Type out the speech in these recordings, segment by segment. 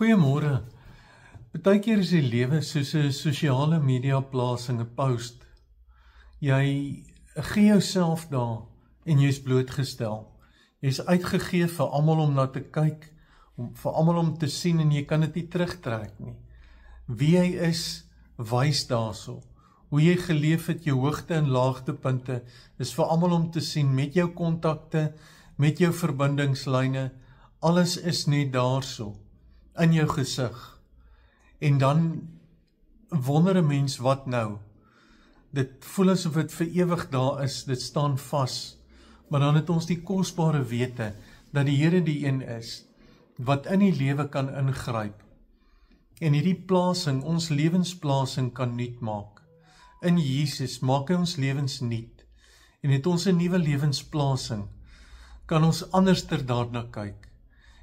Goeiemôre. Partykeer is die lewe soos 'n sosiale media plasing, 'n post. Jy gee jouself daar en jy is blootgestel. Jy is uitgegee vir almal om na te kyk, vir almal om te sien en jy kan dit nie terugtrek nie. Wie jy is, wys daarso. Hoe jy geleef het, jou hoogte en laagtepunte, is vir almal om te sien met jou kontakte, met jou verbindingslyne. Alles is net daarso in jou gesig. En dan wonder 'n mens wat nou. Dit voel asof dit vir ewig daar is, dit staan vas. Maar dan het ons die kosbare wete dat die Here die een is wat in die lewe kan ingryp. En hierdie plasing, ons lewensplasing kan nuut maak. In Jesus maak hy ons lewens nuut. En het ons 'n nuwe lewensplasing, kan ons anderster daarna kyk.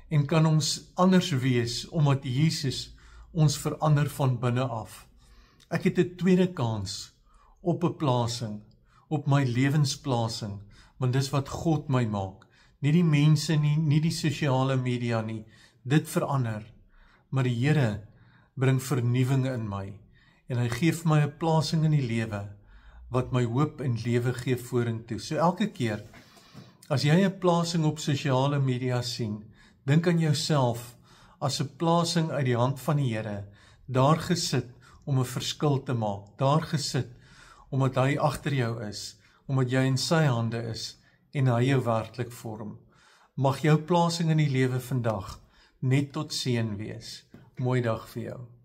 En kan ons anders wees, omdat Jesus ons verander van binne af. Ek het 'n tweede kans op 'n plasing, op my lewensplasing, want dis wat God my maak. Nie die mense nie, nie die sosiale media nie. Dit verander. Maar die Here bring vernuwing in my. En hy gee vir my 'n plasing in die lewe, wat my hoop en lewe gee vorentoe. So elke keer, as jy 'n plasing op sosiale media sien, dink aan jouself as 'n plasing uit die hand van die Here, daar gesit om 'n verskil te maak, daar gesit omdat hy agter jou is, omdat jy in sy hande is en hy jou werklik vorm. Mag jou plasing in die lewe vandag net tot seën wees. Mooi dag vir jou.